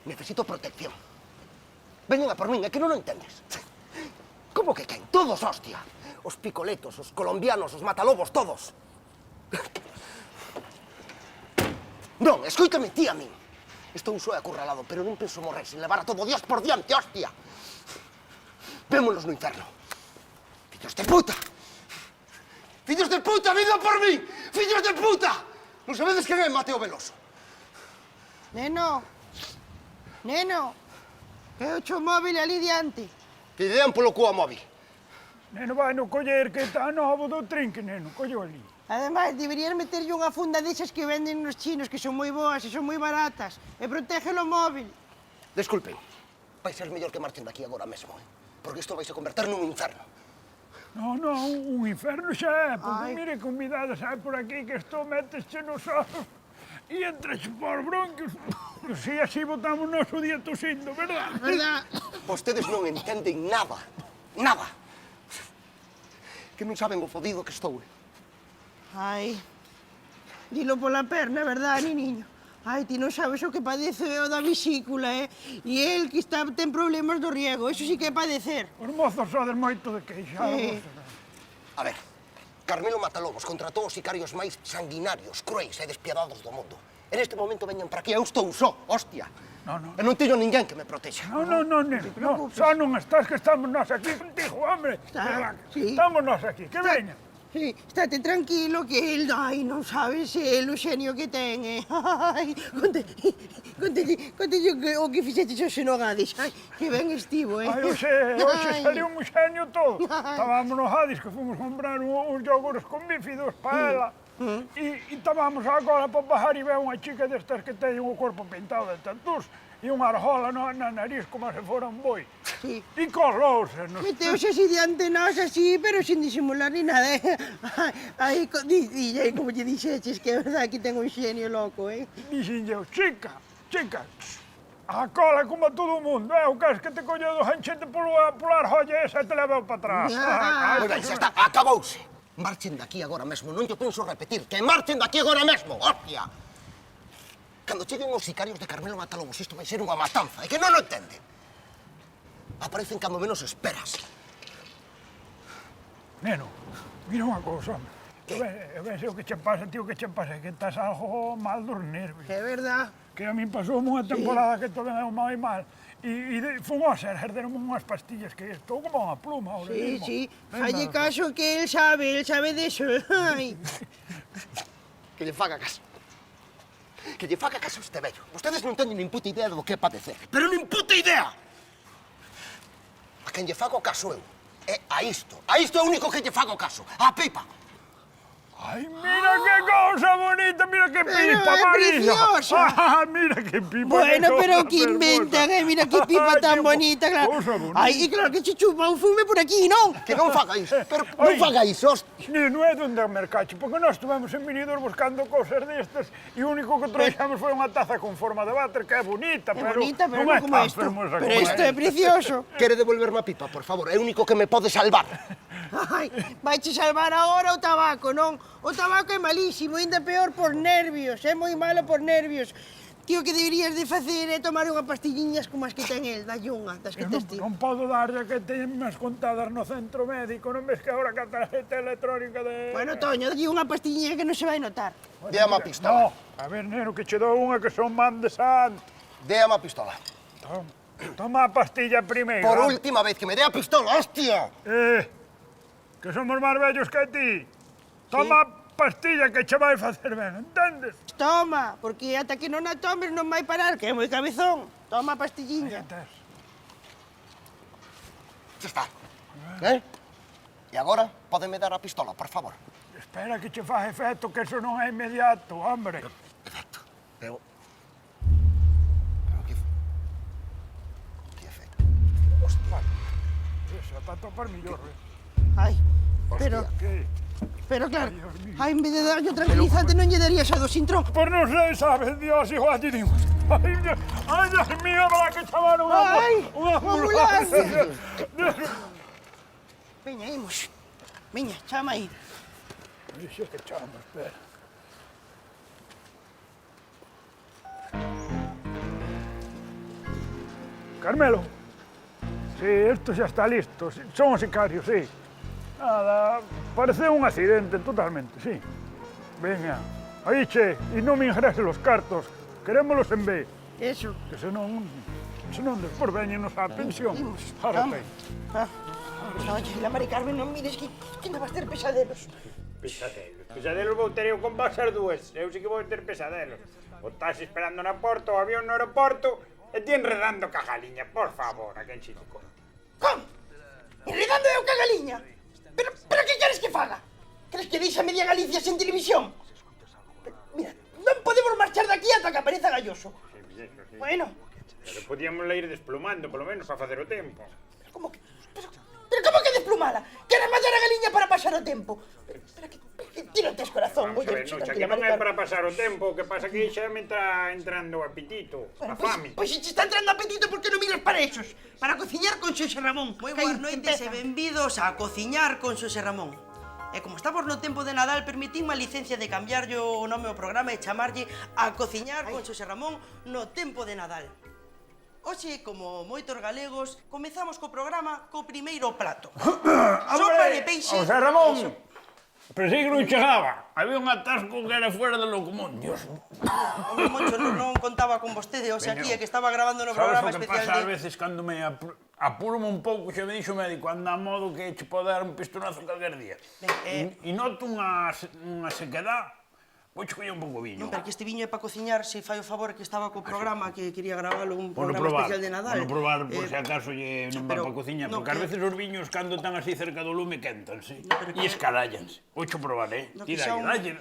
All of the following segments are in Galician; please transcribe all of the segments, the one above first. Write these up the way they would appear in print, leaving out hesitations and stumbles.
Necesito protección. Veñen a por min, é que non o entendes. Como que quen? Todos, hostia. Os picoletos, os colombianos, os matalobos, todos. Non, escoítame ti a min. Estou só acurralado, pero non penso morrer sin levar a todo Dios por diante, hostia. Vémonos no inferno. Fillos de puta! Fillos de puta, vindo por mí! Fillos de puta! Non sabedes quen é Mateo Veloso? Neno, que é o móvil ali diante. Que lle dean polo cu a móvil. Neno, vai no coller que está novo do trinque, neno, collo ali. Ademais, deberías meterlle unha funda desas que venden nos chinos, que son moi boas e son moi baratas. E protégelo o móvil. Desculpen, vai ser mellor que marchen daqui agora mesmo, porque isto vai se converter nun inferno. No, un inferno xa é, porque Ai. mire, convidada, sabe por aquí que isto metesche nos osos e entres por bronquios. Si así botamos noso día tosindo, verdad? Verdad? Vostedes non entenden nada, nada. Que non saben o fodido que estou. Ai, dilo pola perna, verdad, niño? Ai, ti non sabes o que padece o da vesícula, E el que ten problemas do riego, eso sí que é padecer. Os mozos sodes moito de queixados. A ver, Carmelo Matalobos contratou os sicarios máis sanguinarios, cruéis e despiadados do mundo. En este momento veñen para aquí, eu estou só, hostia. No. E non teño ninguén que me protexa. No, neno, no, xa non estás que estamos nós aquí contigo, hombre. Sí. Estamos nós aquí, que veña. Sí, estate tranquilo que el, ai, non sabes el o xenio que ten, Ai, conte o que fixeches hoxe no Gades, ai, que ben estivo, Ai, hoxe saliu un xenio todo. Estábamos no Gades que fomos comprar uns yogures con bífidos para ela. E estábamos agora para bajar e ve unha chica destas que teñen o corpo pintado de tatús e unha arjola na nariz como se fora un boi. Sí. E colouse. Meteuse así diante nós, así, pero sin disimular ni nada, Ai, dille, como lle dixeches, que é verdad que ten un xenio loco, Dixen eu, chica, a cola como a todo o mundo, o que es que te colle do ganchete pola arjolla esa e te levou para atrás. Moi ben, xa está, acabouse. Marchen daqui agora mesmo, non te penso repetir, que marchen daqui agora mesmo, hostia. Cando cheguen os sicarios de Carmelo Matalobos, isto vai ser unha matanza, é que non o entenden. Aparecen cando menos esperas. Neno, mira unha cousa, hombre. Eu ben sei o que che pasa, tío, que che pasa, que estás algo mal dos nervios. É verdad. Que a min pasou unha temporada que todo me moi mal. E fun ao ser, herderonme unhas pastillas que estou como unha pluma ahora mismo. Sí, falle caso que el sabe deso, ai. Que lle faga caso. Que lle faga caso este vello. Vostedes non teñen nin puta idea do que é padecer. Pero nin puta idea! A quen lle fago caso eu é a isto. A isto é o único que lle fago caso. A pipa. Ai, mira que cousa bonita, mira que pipa, é Marisa. preciosa. Mira que pipa. Bueno, pero que hermosa. inventan, mira que pipa tan bonita, claro. Cousa bonita. Ai, e claro que se chupa un fume por aquí, non? Que non faga iso. Pero non faga iso, hostia. Non é donde mercache, porque nós estuvemos en Benidorm buscando cosas destas e o único que trouxemos foi unha taza con forma de váter que é bonita, É pero bonita, pero non é non como tan isto. fermosa Pero como isto é precioso. Quere devolverme a pipa, por favor. É o único que me pode salvar. Ai, vaiche salvar agora o tabaco, non? O tabaco é malísimo, ainda peor por nervios, é moi malo por nervios. Tío, que deberías de facer é tomar unha pastilliñas como as que ten el, dalle unha, das que tes ti. Non podo darlle que teñen contadas no centro médico, non ves que agora que a tarjeta electrónica de... Bueno, Toño, dalle unha pastilliña que non se vai notar. Déame a pistola. No, a ver, neno, que che dou unha que son man de santo. Déame a pistola. Toma a pastilla primeiro. Por última vez que me dé a pistola, hostia. Que somos máis vellos que ti. Toma a pastilla que che vai facer ben, entendes? Toma, porque ata que non a tomes non vai parar, que é moi cabezón. Toma a pastilliña. Xa está. E agora, pódeme dar a pistola, por favor. Espera que che faz efecto, que eso non é inmediato, hombre. Efecto. Pero que efecto? Hostia. Eso, para topar millor, Ai, pero... Que? Pero claro, ai, en vez de darlle o tranquilizante non lle darías a do sintrón. Por non sei, sabes, Dios, igual te digo. Ai, Dios mío, para que chamaron unha ambulancia. Veña, imos. Veña, chama aí. Dixo que chama, espera. Carmelo. Sí, isto xa está listo. Son os sicarios, sí. Nada, parece un accidente totalmente, sí. Veña, aí che, e non me ingrese los cartos. Querémolos en B. Eso. Que senón despois veñenos á pensión. Imos, Ahora vamos. Oye, la Mari Carmen, non mires que non vas ter pesadelos. Pesadelos vou ter eu con vos as dúas. Eu sí que vou ter pesadelos. O estás esperando na porta, o avión no aeroporto, e ti enredando ca galiña, por favor, a quen chico. Como? Enredando eu ca galiña? Pero que queres que faga? Queres que deixa media Galicia sen televisión? Mira, non podemos marchar daqui ata que apareza Galloso. Sí. Bueno, Pero podíamos ir desplumando, polo menos, para facer o tempo. como que... Pero como que desplumada? Queres matar a galiña para pasar o tempo? Pero que ti non tes corazón, Vamos a ver, non, xa que non é para pasar o tempo, o que pasa que xa me está entrando o apetito, a fame. Pois se te está entrando apetito, por que non miras para esos? Para cociñar con Xosé Ramón. Moi boas noites e benvidos a Cociñar con Xosé Ramón. E como estamos no tempo de Nadal, permitínme a licencia de cambiarlle o nome ao programa e chamarlle a Cociñar con Xosé Ramón no tempo de Nadal. Hoxe, como moitos galegos, comezamos co programa co primeiro plato. Sopa de peixe... José Ramón! Pensei que non chegaba. Había un atasco que era fuera de lo común, Dios. Home, Moncho, non contaba con vostede, o sea, aquí, que estaba grabando no programa Sabes o que especial pasa ás veces cando me apurome un pouco, xa me dixo o médico, anda a modo que che pode dar un pistonazo calquer día. E noto unha sequedad. Vou che coller un pouco viño. Non, pero que este viño é para cociñar, se fai o favor que estaba co programa, que quería gravalo, un Bueno, programa especial de Nadal. Bueno, probar, por se acaso non va pero para cociñar, no, porque ás que- veces os viños cando están así cerca do lume quéntanse pero e que- escarallanse. Ocho probar, No, Ti que xa dalle.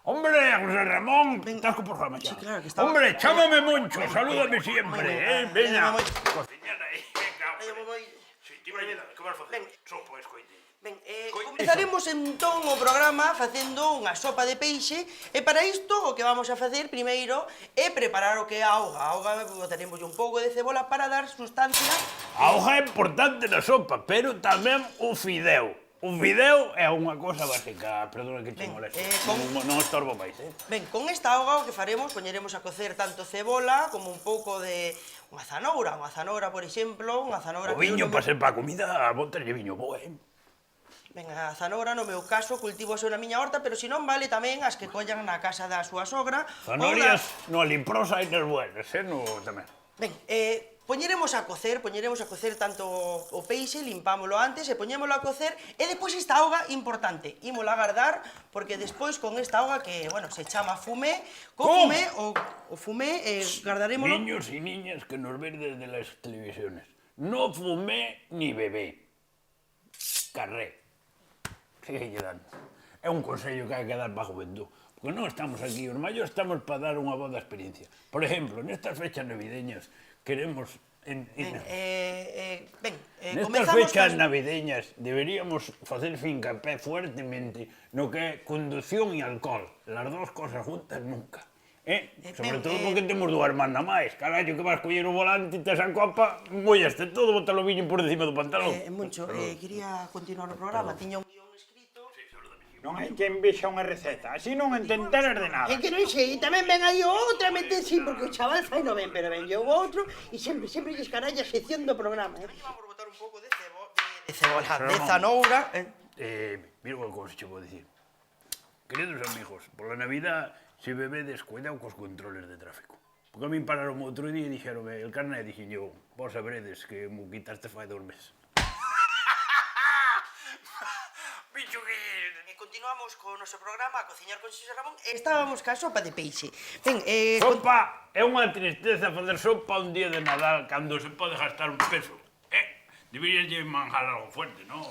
Hombre, José Ramón, estás co programa xa. Sí, claro, que estaba- Hombre, chámame Moncho, salúdame siempre, Veña, Moi. cociñar aí, venga. Aí eu vou- Si, ti vai dar, que vas facer? Ben. Sopa, escoite. Ben, comezaremos entón o programa facendo unha sopa de peixe e para isto o que vamos a facer primeiro é preparar o que é a auga. A auga botaremos un pouco de cebola para dar sustancia. A hoja é importante na sopa, pero tamén o fideo. O fideo é unha cosa básica, perdona que che Ben, moleste. con- Non estorbo máis, Ben, con esta auga o que faremos, poñeremos a cocer tanto cebola como un pouco de unha zanoura, por exemplo, unha zanoura O que viño eu non- para ser para a comida, botarlle viño bo, Ben, a zanoura, no meu caso, cultivo na miña horta, pero se non vale tamén as que collan na casa da súa sogra. Zanorias no alimprosa hai nas buenas, no tamén. Ben, poñeremos a cocer tanto o peixe, limpámolo antes e poñémolo a cocer e depois esta auga importante, ímola a guardar porque despois con esta auga que, bueno, se chama fumé, ¿Cómo? o fumé guardarémolo. Niños y niñas que nos ven desde las televisiones, no fumé ni bebé. Carré. Sigue dando. É un consello que hai que dar para a juventud. Porque non estamos aquí, os maiores estamos para dar unha boa experiencia. Por exemplo, nestas fechas navideñas queremos... Nestas comezamos fechas con... navideñas deberíamos facer fincapé fuertemente no que é conducción e alcohol. Las dos cosas juntas nunca. Sobre todo porque temos dúas hermanas máis. Carallo, que vas coller o volante e tes a copa, mollaste todo, bota o viño por encima do pantalón. Moncho, quería continuar o programa, tiña un guión escrito... Non hai quen vexa unha receta, así non entenderas de nada. É que non sei, tamén ven aí outra mente sí, porque o chaval fai non ben, pero ven eu outro e sempre lles caralla a sección do programa, Vamos a botar un pouco de cebola, de zanoura... Mira unha cousa che vou dicir. Queridos amigos, pola Navidad, se bebedes, cuidado cos controles de tráfico. Porque a min pararon outro día e dixeronme, el carné, dixen yo, vos sabredes que mo quitaste fai 2 meses. Bicho que... Continuamos co noso programa a cociñar con Xosé Ramón e estábamos ca sopa de peixe. Ben, Sopa é unha tristeza facer sopa un día de Nadal cando se pode gastar un peso. Deberías manjar algo fuerte, non?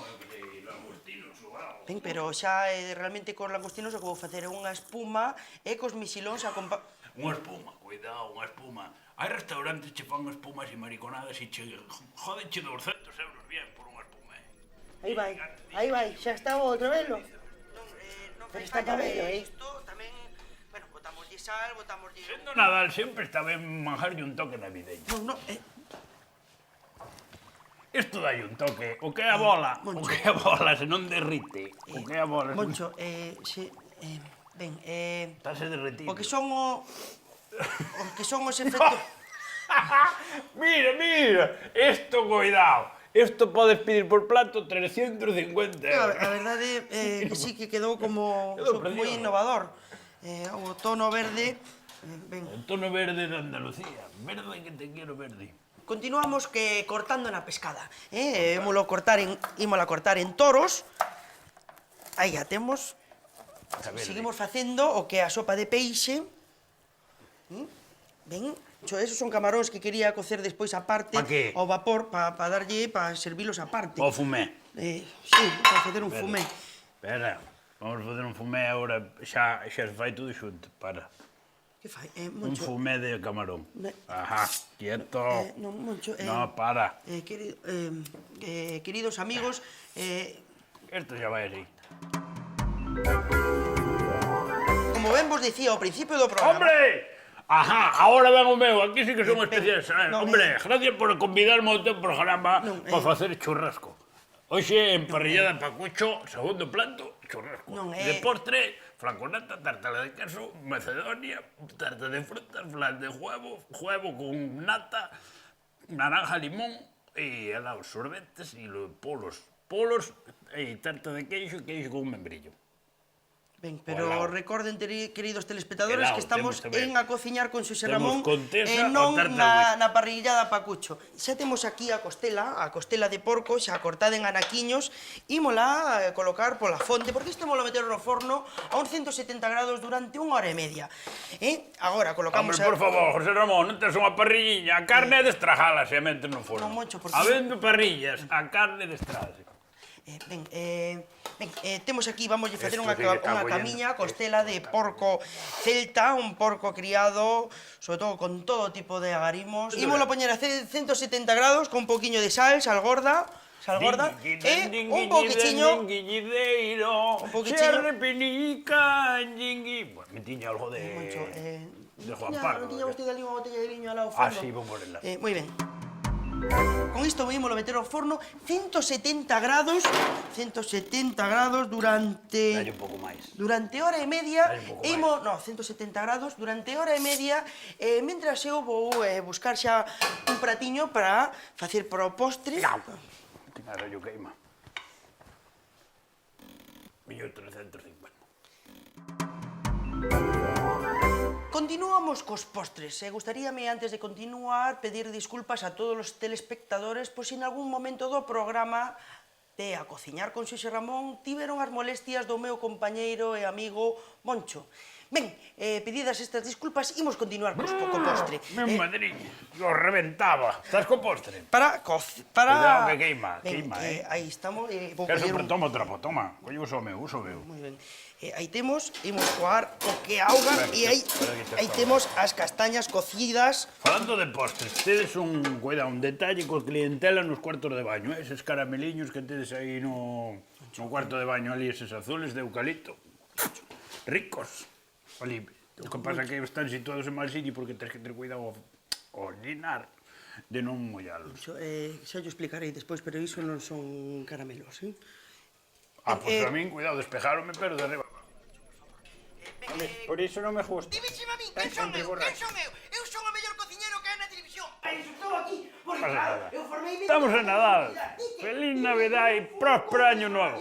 Langostinos ou algo. Ben, pero xa realmente cos langostinos o que vou facer é unha espuma e cos mixilóns Unha espuma, cuidado, unha espuma. Hai restaurantes che fan espumas e mariconadas e che jodenche 200 euros bien por unha espuma, Aí vai, xa está o outro velo. Non Pero fai está falla pa velo, isto tamén, bueno, botamoslle sal, botamoslle... Sendo Nadal sempre está ben manjarlle un toque navideño. Non, Isto dai un toque, o que é a bola, se non derrite, o que é a bola... Moncho, ben, Estás derretido. o que son os efectos... Mira, esto, cuidado. Esto podes pedir por plato 350 euros. A verdade é que sí que quedou como Quedou moi precioso. innovador. O tono verde... Ben, El tono verde de Andalucía. Verde que te quiero verde. continuamos que cortando na pescada. Ímola cortar en toros. Aí a temos. Seguimos facendo o que é a sopa de peixe. Ben, esos son camaróns que quería cocer despois aparte Pa que? ao vapor, para servilos aparte. O fumé. Sí, para facer un fumé. Espera, vamos facer un fumé agora, xa se fai tudo xunto, para. Que fai? Un Moncho, fumé de camarón. Ne- Ajá, quieto. non, Moncho, No, para. queridos amigos, Esto xa vai así. como ben vos dicía ao principio do programa... ¡Hombre! Ajá, ahora ven o meu, aquí sí que son especiales. no, Hombre, gracias por convidarme ao teu programa Non, para facer churrasco. Hoxe, emparrillada pacucho, segundo plato, churrasco. Non, De postre, flanconata, tartala de queso, macedonia, tarta de frutas, flan de huevo con nata, naranja, limón, y helados, sorbetes y polos, y tarta de queixo con un membrillo. Ben, pero Helado. recorden, queridos telespectadores, Helado, que estamos temos tamén. en A Cociñar con Xosé Temos Ramón contesa non ou tarta de na parrillada Pacucho. Xa temos aquí a costela de porco, xa cortada en anaquiños, ímola colocar pola fonte, porque isto ímola meter no forno a uns 170 grados durante 1 hora e media. Agora colocamos... Hombre, por favor, José Ramón, non tes unha parrilliña, a carne é de estrajala se a metes no forno. Non, Moncho, porque- Habendo parrillas, a carne de estrajala. Temos aquí, vamos a facer Esto unha sí que está camiña, costela de porco celta, un porco criado, sobre todo con todo tipo de agarimos. Ímolo poñer a 170 grados con un poquinho de sal gorda, e un poquichiño... Un poquichiño- Me tiña algo de... Moncho, de Juan Pardo. non tiña vostede ali unha botella de viño al lado Ah, fondo? sí, vou ponerla. Moi ben. Con isto ímolo meter ao forno 170 grados durante... Dalle un pouco máis. Durante hora e media, Dai un pouco 170 grados, durante hora e media, mentras eu vou buscar xa un pratiño para facer para o postre. Tinha rollo queima. 1350. Continuamos cos postres. Gustaríame, antes de continuar, pedir disculpas a todos os telespectadores por si en algún momento do programa de A Cociñar con Xosé Ramón tiveron as molestias do meu compañeiro e amigo Moncho. Ben, pedidas estas disculpas, imos continuar co postre. Meu Madrid, lo reventaba. Estás co postre? Para... Cuidado que queima, Ben, aí estamos. Vou Eso, coller pero un... toma o trapo, toma. Colle uso meu. Moi ben. Aí temos, imos coar o que auga e aí temos as castañas cocidas. Falando de postres, tedes un detalle coa clientela nos cuartos de baño, eses carameliños que tedes aí no cuarto de baño ali, eses azules de eucalipto. Ricos. Ali, o que pasa que están situados en mal sitio porque tens que ter cuidado ao linar de non mollalos. Xa yo explicarei despois, pero iso non son caramelos, Pues a min, cuidado, despejáronme, pero de arriba. Por iso non me gusta. Dime a min, quen son eu? Eu son o mellor cociñero que hai na televisión. Estou aquí, porque Pasa claro, nada. eu formei... Estamos en Nadal. Feliz Navidad e próspero año nuevo.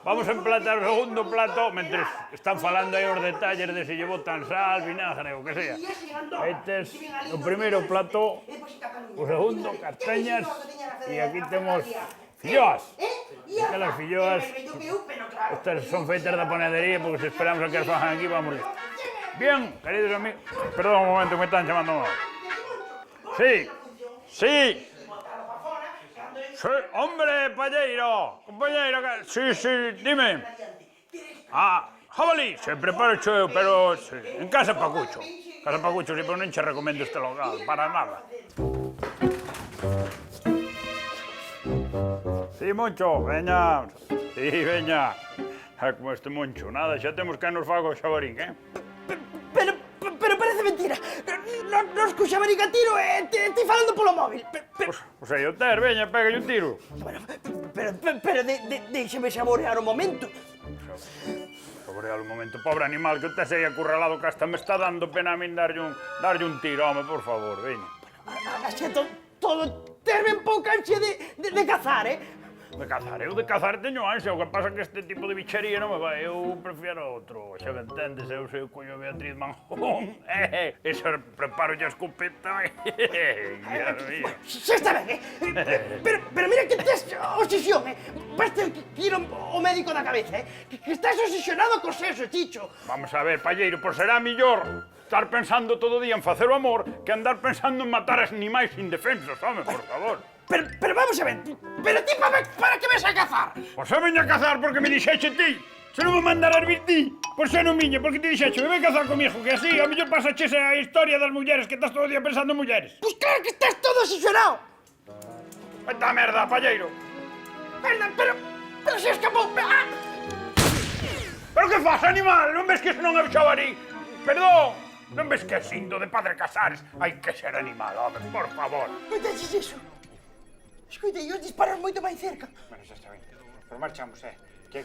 Vamos a emplatar o segundo plato, mentre están falando aí os detalles de se lle botan sal, vinagre, o que sea. Este es o primeiro plato, o segundo, castañas, e aquí temos filloas. Aquelas filloas, estas son feitas da panadería, porque se esperamos a que as fajan aquí, vamos. Bien, queridos amigos, perdón un momento, me están chamando. Sí, sí. Sí, hombre, Palleiro, compañeiro, sí, dime. Jabalí, se prepara yo, pero sí, en Casa Pacucho. Casa Pacucho, si non che recomendo este local, para nada. Sí, Moncho, veña. Sí, veña. Como este Moncho, nada, xa temos que nos fago o xabarín, Pero parece mentira. Nos co xabarica tiro e ti falando polo móvil. O sea, o ter, veña, pega un tiro. Pero deixeme saborear o momento. Saborear un momento, pobre animal, que o tes aí acurralado que hasta me está dando pena a min darlle un tiro, home, por favor, veña. Asiento todo terme en pouca ansia de cazar, De cazar, eu de cazar teño ansia, o que pasa que este tipo de bichería non me vai, eu prefiero outro, xa me entendes, eu sei o coño Beatriz Manjón, eso preparo ya escopeta, Dios mío. Xa está ben, pero mira que tes obsesión, Basta que ir ao médico da cabeza, que estás obsesionado co sexo, Chicho. Vamos a ver, palleiro, pois será millor estar pensando todo o día en facer o amor que andar pensando en matar as animais indefensos, home, por favor. Pero vamos a ver, pero ti para que ves a cazar? Pois eu veño a cazar porque me dixeche ti. Se non me mandaras vir ti, pois xa non miña, porque ti dixeche, me ven cazar comigo, que así, a mellor pasaches a historia das mulleres, que estás todo o día pensando en mulleres. Pois claro que estás todo obsesionado. Vete a merda, palleiro. Pero se escapou. Pero que faz, animal? Non ves que iso non é o xabarí? Perdón, non ves que é sindo de Padre Casares? Hai que ser animal, home, por favor. Non te dices iso. Escoita, e os disparos moito máis cerca. Bueno, xa está ben, pero marchamos, que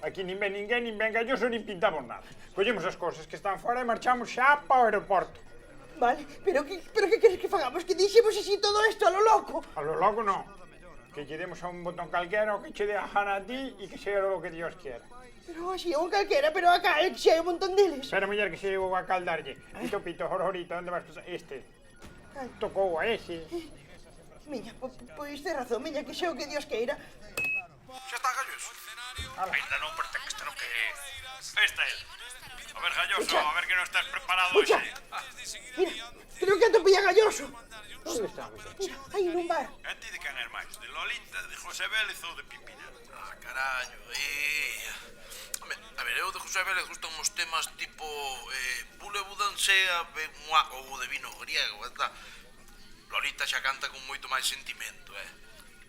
aquí nin ven ninguén, nin ven galloso, nin pintamos nada. Collemos as cousas que están fora e marchamos xa para o aeroporto. Vale, pero que queres que fagamos? Que dixemos así todo isto a lo loco? A lo loco non. Que lle demos a un botón calquera o que che dé a gana a ti e que sea o que Dios quiera. Pero así, un calquera, pero acá xe hai un montón deles. Espera, muller, que se eu a caldarlle. Pito, pito, jorjorito, onde vas? Este. Tocou a ese. Miña, pois ten razón, miña, que xa o que Dios queira. Xa está, Galloso. Ainda non, pero ten que estar o que é. Este é. A ver, Galloso, a ver que non estás preparado Escucha, mira, creo que atopei a Galloso. Onde está? Mira, aí nun bar. E ti de quen és máis? De Lolita, de José Vélez ou de Pimpina? Ah, carallo, Home, a ver, eu de José Vélez gustan uns temas tipo Voulez-vous danser avec moi ou de vino griego, está. Lolita xa canta con moito máis sentimento,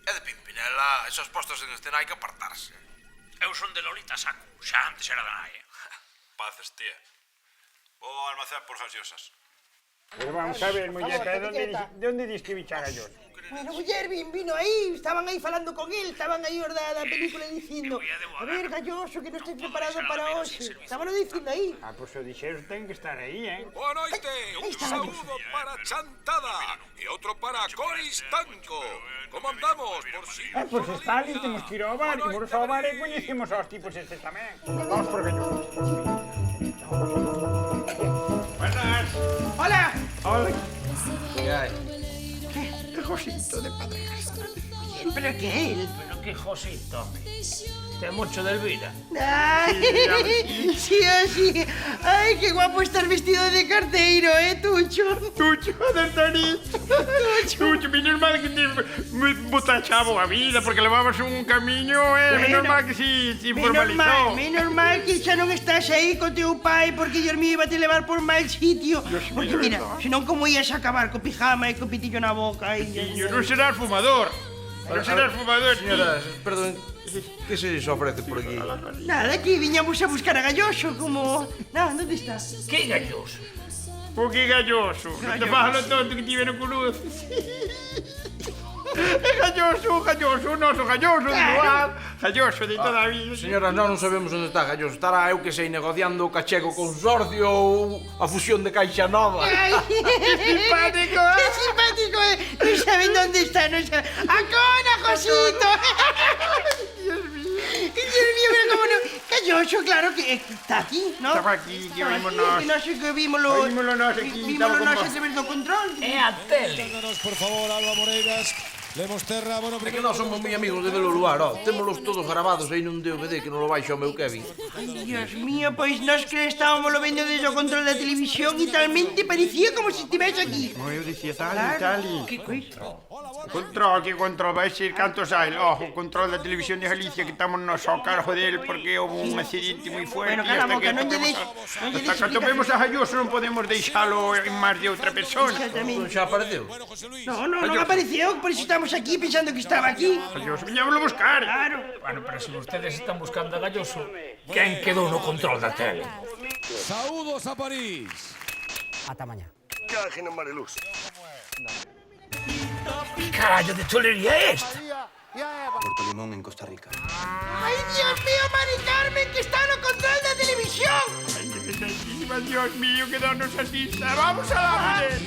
E de Pimpinela, esas postas en escena hai que apartarse. Eu son de Lolita saco, xa antes era da nai. Paces, tía. Vou almacenar por gaseosas. Pero vamos a ver, muñeca, de onde dis que bicha galloso? Bueno, muller, vino aí, estaban aí falando con él, estaban aí os da película dicindo a ver, Galloso, que non estáis preparado para hoxe. Estaban dicindo aí. Ah, pois o dixeron ten que estar aí, Boa noite, un saúdo para Chantada e outro para Coris Tanco. Como andamos, por si... Pois está ali, temos que ir ao bar, e moros ao bar e coñecemos aos tipos estes tamén. Vamos por galloso. Buenas. Hola. Hola. El Josito de Padre Casares. Pero que é él? Pero que Josito, Este é mucho de Elvira. Ay, sí, así. Ay, qué guapo estar vestido de carteiro, Tucho? Tucho, Dantanito. Tucho, menos mal que te botachamos a vida, porque levamos un camiño, menos mal que se informalizou. Menos mal que xa non estás aí co teu pai, porque Dios mío, iba a te levar por mal sitio. Porque mira, senón como ias a acabar co pijama e co pitillo na boca. Tiño, non serás fumador. Non serás fumador, Señoras, perdón, que se os ofrece por aquí? Nada, aquí viñamos a buscar a Galloso, como... Non, onde estás? Que galloso? O que galloso. Non te fajas lo tonto que ti veno con luz. É galloso, o noso galloso de lugar. Galloso de toda a vida. Señoras, non sabemos onde está Galloso. Estará eu que sei negociando o cachego consorcio ou a fusión de Caixa Nova. Ay, Simpático, ¡Qué simpático! No saben dónde está, no saben. ¡Acona, Josito! Dios mío, pero cómo no... Galloso, claro que está aquí, ¿no? Estaba aquí, que Estaba vimos aquí, nós. que no sé que vímoslo... Vímoslo nós aquí, Vímoslo estaba con nós vos. a través do control. É a tele. Cuéntanos, por favor, Alba Moreiras. Lemos Terra, bueno, É que primero... nós somos moi amigos de velo luar, Témolos todos grabados aí nun DVD que non lo baixo ao meu Kevin. Ay, Dios mío, pois nós que estábamos lo vendo desde o control da televisión e talmente parecía como se estivese aquí. Como eu dicía, tal Claro. e Que coisa. que control, vai ser cantos hai. O control da televisión de Galicia que estamos nos ao cargo del porque houve un accidente moi fuerte. Bueno, cala a boca, non lle des- non lle des Hasta que atopemos a Galloso non podemos deixalo en máis de outra persona. Non Exactamente. xa apareceu? Bueno, José Luis. No, non apareceu, por iso estamos aquí pensando que estaba aquí. Galloso, viñámoslo a buscar. Claro. Bueno, pero se ustedes están buscando a Galloso, quen quedou no control da tele? Saúdos a París. Que ángel Mariluz. Que carallo de cholería é esta? Puerto Limón, en Costa Rica. ¡Ay, Dios mío, Mari Carmen, que está no control da televisión! Ay, que santísima, Dios mío, que Dios nos asista. Vamos a la mujer.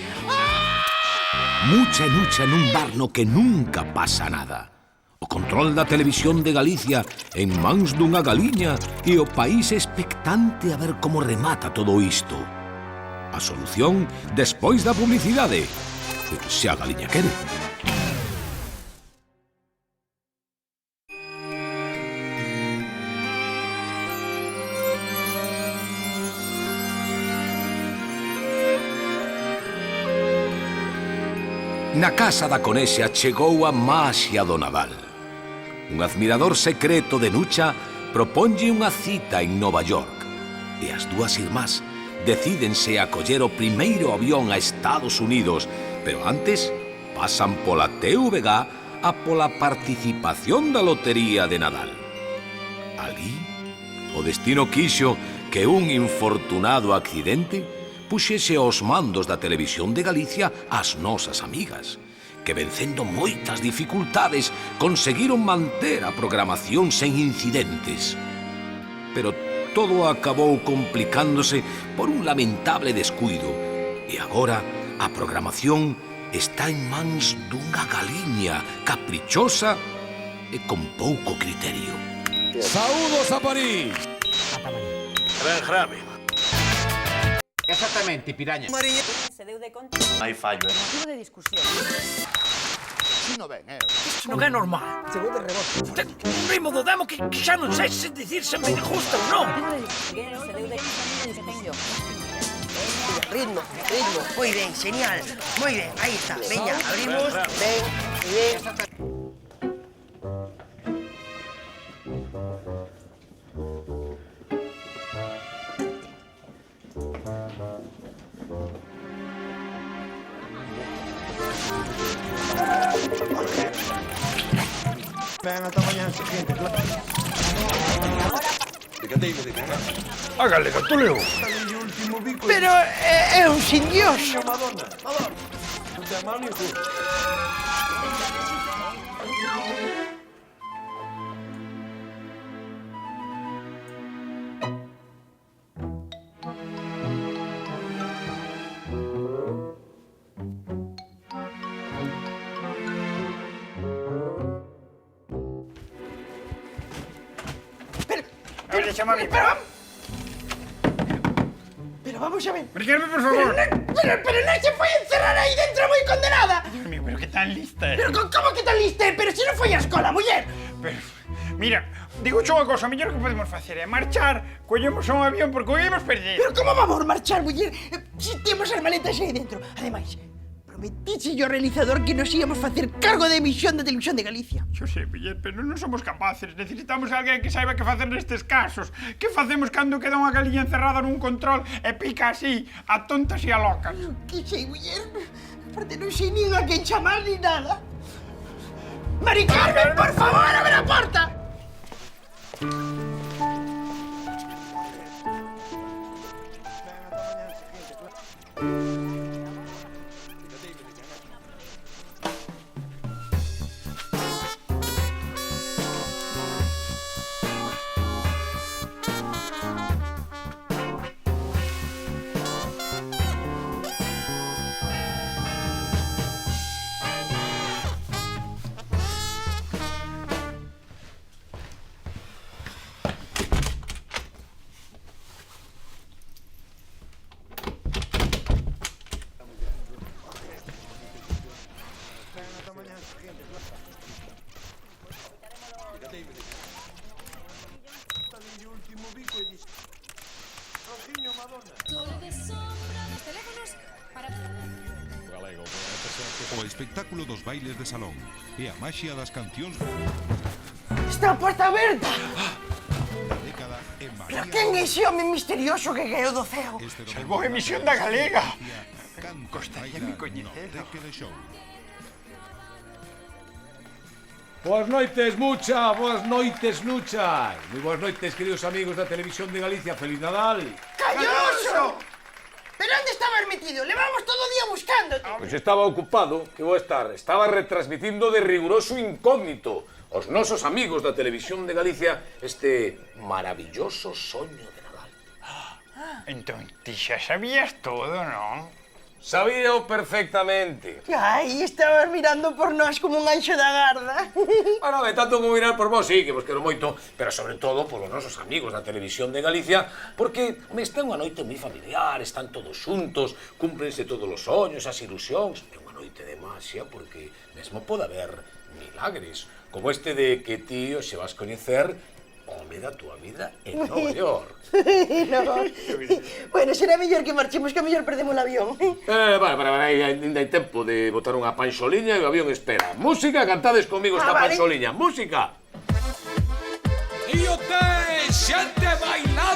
Mucha e nucha nun bar no que nunca pasa nada. O control da televisión de Galicia en mans dunha galiña e o país expectante a ver como remata todo isto. A solución despois da publicidade, se a galiña quere. Na casa da Conexia chegou a maxia do Nadal. Un admirador secreto de Nucha proponlle unha cita en Nova York e as dúas irmás decídense a coller o primeiro avión a Estados Unidos, pero antes pasan pola TVG a pola participación da lotería de Nadal. Alí, o destino quixo que un infortunado accidente puxese aos mandos da televisión de Galicia as nosas amigas, que vencendo moitas dificultades conseguiron manter a programación sen incidentes. Pero todo acabou complicándose por un lamentable descuido e agora a programación está en mans dunha galiña caprichosa e con pouco criterio. Saúdos a París. Gran grave. Exactamente, piraña. Mariña. Se deu de conta. Hai fallo, Motivo de discusión. Non ben, Isto non é normal. Chegou de rebote. Primo do demo que xa non sei se dicir se me gusta ou non. Motivo de discusión. Se deu de conta que ten yo. Ritmo, ritmo. Muy bien, genial. Muy bien, ahí está. Veña, abrimos. Ven, bien. Ben, ata mañá siguiente. A galega, tú leo. Pero é un sin Dios. Madonna. Non te mal ni tú. Pero vamos a ver. Brigarme, por favor. Pero non se foi encerrar aí dentro moi condenada. Dios mío, pero que tan lista é. Pero como que tan lista? Pero se non foi a escola, muller. Pero, mira, digo unha cosa, a mellor que podemos facer é marchar, collemos un avión porque o íamos perder. Pero como vamos marchar, muller? Se temos as maletas aí dentro. Ademais, prometiche ao realizador que nos íamos facer cargo da emisión da Televisión de Galicia. Yo sei, Miguel, pero non somos capaces. Necesitamos alguén que saiba que facer nestes casos. Que facemos cando queda unha galiña encerrada nun control e pica así, a tontas e a locas? Que sei, muller? Aparte non sei nin a quen chamar ni nada. Mari Carmen, por favor, abre a porta! O espectáculo dos bailes de salón e a maxia das cancións. Está a porta aberta! Da década en Pero quen é ese home misterioso que caeu do ceo? Salvou a emisión da galega. Gostaría de coñecelo. Boas noites, Mucha, boas noites, Nucha. Moi boas noites, queridos amigos da Televisión de Galicia. Feliz Nadal. ¡Calloso! ¿Pero onde estabas metido? Levamos todo o día buscándote. Pois estaba ocupado, que vou estar. Estaba retransmitindo de riguroso incógnito aos nosos amigos da Televisión de Galicia este maravilloso soño de Nadal. Entón, ti xa sabías todo, non? Sabíao perfectamente. Ai, estabas mirando por nós como un anxo da garda. Bueno, de tanto como mirar por vos, sí, que vos quero moito, pero sobre todo polos nosos amigos da Televisión de Galicia, porque está unha noite moi familiar, están todos xuntos, cúmplense todos os soños, as ilusións. É unha noite de maxia, porque mesmo pode haber milagres, como este de que ti o xe vas coñecer home da túa vida en Nova York. No. Bueno, será mellor que marchemos, que a mellor perdemos o avión. Vale, ainda hai tempo de botar unha panxoliña e o avión espera. Música, cantades comigo esta vale. panxoliña. Música! E o te xente bailando.